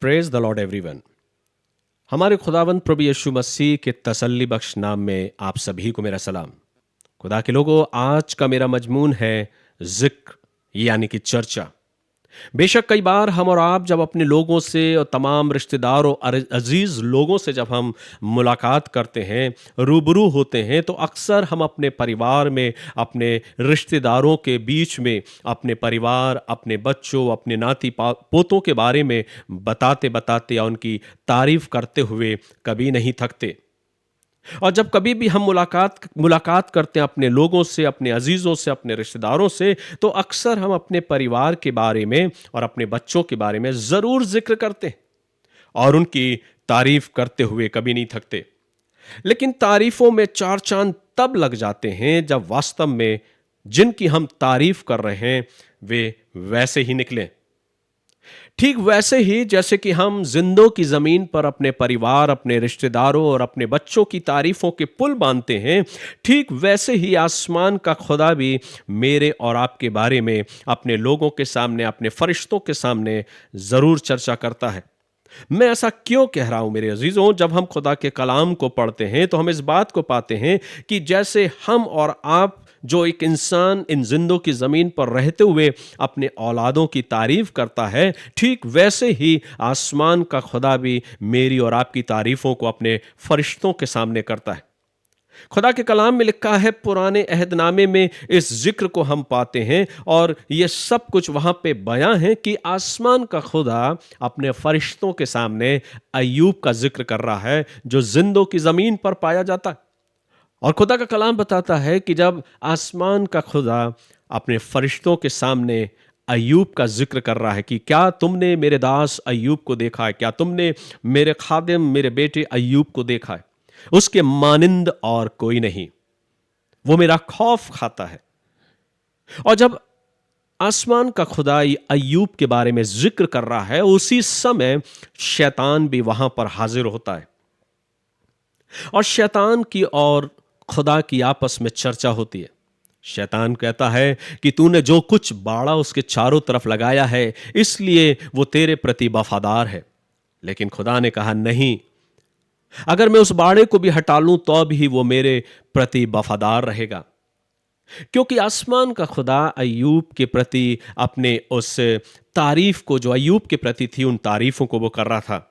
Praise the Lord everyone. हमारे खुदावंद प्रभु यीशु मसीह के तसल्ली बख्श नाम में आप सभी को मेरा सलाम। खुदा के लोगों, आज का मेरा मजमून है जिक्र यानी कि चर्चा। बेशक कई बार हम और आप जब अपने लोगों से और तमाम रिश्तेदारों और अजीज लोगों से जब हम मुलाकात करते हैं, रूबरू होते हैं, तो अक्सर हम अपने परिवार में, अपने रिश्तेदारों के बीच में, अपने परिवार, अपने बच्चों, अपने नाती पोतों के बारे में बताते बताते या उनकी तारीफ करते हुए कभी नहीं थकते। और जब कभी भी हम मुलाकात करते हैं अपने लोगों से, अपने अजीजों से, अपने रिश्तेदारों से, तो अक्सर हम अपने परिवार के बारे में और अपने बच्चों के बारे में जरूर जिक्र करते हैं और उनकी तारीफ करते हुए कभी नहीं थकते। लेकिन तारीफों में चार चांद तब लग जाते हैं जब वास्तव में जिनकी हम तारीफ कर रहे हैं वे वैसे ही निकले। ठीक वैसे ही जैसे कि हम जिंदों की जमीन पर अपने परिवार, अपने रिश्तेदारों और अपने बच्चों की तारीफों के पुल बांधते हैं, ठीक वैसे ही आसमान का खुदा भी मेरे और आपके बारे में अपने लोगों के सामने, अपने फरिश्तों के सामने जरूर चर्चा करता है। मैं ऐसा क्यों कह रहा हूं मेरे अजीजों? जब हम खुदा के कलाम को पढ़ते हैं तो हम इस बात को पाते हैं कि जैसे हम और आप, जो एक इंसान इन जिंदों की जमीन पर रहते हुए अपने औलादों की तारीफ करता है, ठीक वैसे ही आसमान का खुदा भी मेरी और आपकी तारीफों को अपने फरिश्तों के सामने करता है। खुदा के कलाम में लिखा है, पुराने अहदनामे में इस जिक्र को हम पाते हैं और यह सब कुछ वहां पे बयां है कि आसमान का खुदा अपने फरिश्तों के सामने अय्यूब का जिक्र कर रहा है जो जिंदों की जमीन पर पाया जाता है। और खुदा का कलाम बताता है कि जब आसमान का खुदा अपने फरिश्तों के सामने अय्यूब का जिक्र कर रहा है कि क्या तुमने मेरे दास अय्यूब को देखा है, क्या तुमने मेरे खादिम, मेरे बेटे अय्यूब को देखा है, उसके मानिंद और कोई नहीं, वो मेरा खौफ खाता है। और जब आसमान का खुदा अय्यूब के बारे में जिक्र कर रहा है, उसी समय शैतान भी वहां पर हाजिर होता है और शैतान की और खुदा की आपस में चर्चा होती है। शैतान कहता है कि तूने जो कुछ बाड़ा उसके चारों तरफ लगाया है, इसलिए वो तेरे प्रति वफादार है। लेकिन खुदा ने कहा, नहीं, अगर मैं उस बाड़े को भी हटा लूं तो भी वो मेरे प्रति वफादार रहेगा। क्योंकि आसमान का खुदा अय्यूब के प्रति अपने उस तारीफ को जो अय्यूब के प्रति थी, उन तारीफों को वो कर रहा था।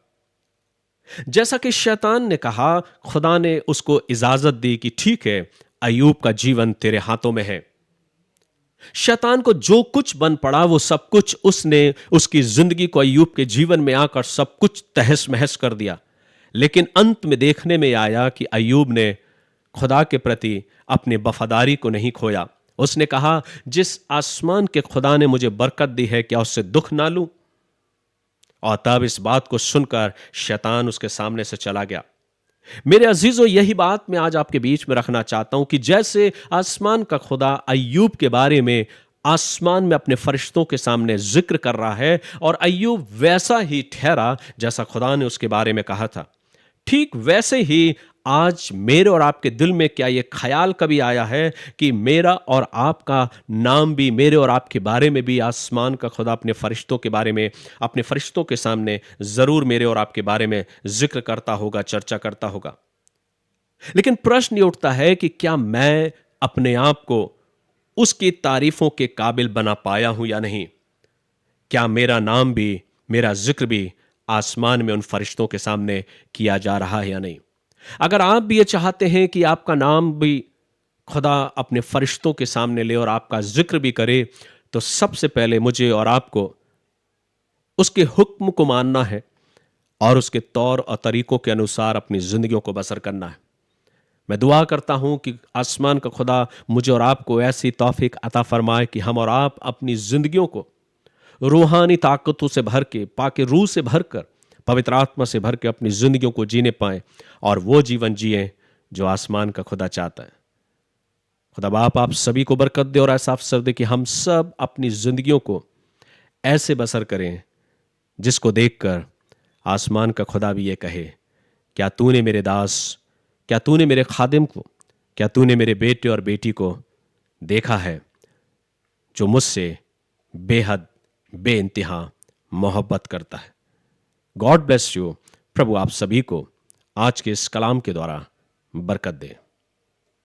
जैसा कि शैतान ने कहा, खुदा ने उसको इजाजत दी कि ठीक है, अय्यूब का जीवन तेरे हाथों में है। शैतान को जो कुछ बन पड़ा वो सब कुछ उसने उसकी जिंदगी को अय्यूब के जीवन में आकर सब कुछ तहस महस कर दिया। लेकिन अंत में देखने में आया कि अय्यूब ने खुदा के प्रति अपनी वफादारी को नहीं खोया। उसने कहा, जिस आसमान के खुदा ने मुझे बरकत दी है, क्या उससे दुख ना लूं? और तब इस बात को सुनकर शैतान उसके सामने से चला गया। मेरे अजीजों, यही बात मैं आज आपके बीच में रखना चाहता हूं कि जैसे आसमान का खुदा अय्यूब के बारे में आसमान में अपने फरिश्तों के सामने जिक्र कर रहा है और अय्यूब वैसा ही ठहरा जैसा खुदा ने उसके बारे में कहा था, ठीक वैसे ही आज मेरे और आपके दिल में क्या यह ख्याल कभी आया है कि मेरा और आपका नाम भी, मेरे और आपके बारे में भी आसमान का खुदा अपने फरिश्तों के बारे में, अपने फरिश्तों के सामने जरूर मेरे और आपके बारे में जिक्र करता होगा, चर्चा करता होगा। लेकिन प्रश्न ये उठता है कि क्या मैं अपने आप को उसकी तारीफों के काबिल बना पाया हूं या नहीं? क्या मेरा नाम भी, मेरा जिक्र भी आसमान में उन फरिश्तों के सामने किया जा रहा है या नहीं? अगर आप भी ये चाहते हैं कि आपका नाम भी खुदा अपने फरिश्तों के सामने ले और आपका जिक्र भी करे, तो सबसे पहले मुझे और आपको उसके हुक्म को मानना है और उसके तौर और तरीकों के अनुसार अपनी जिंदगियों को बसर करना है। मैं दुआ करता हूं कि आसमान का खुदा मुझे और आपको ऐसी तौफीक अता फरमाए कि हम और आप अपनी जिंदगियों को रूहानी ताकतों से भर के, पाके रूह से भरकर, पवित्र आत्मा से भर के अपनी जिंदगियों को जीने पाएं और वो जीवन जिए जो आसमान का खुदा चाहता है। खुदा बाप आप सभी को बरकत दे और ऐसा अवसर दे कि हम सब अपनी जिंदगियों को ऐसे बसर करें जिसको देखकर आसमान का खुदा भी ये कहे, क्या तूने मेरे दास, क्या तूने मेरे खादिम को, क्या तूने मेरे बेटे और बेटी को देखा है जो मुझसे बेहद बेइंतहा मोहब्बत करता है। God bless you. प्रभु आप सभी को आज के इस कलाम के द्वारा बरकत दे।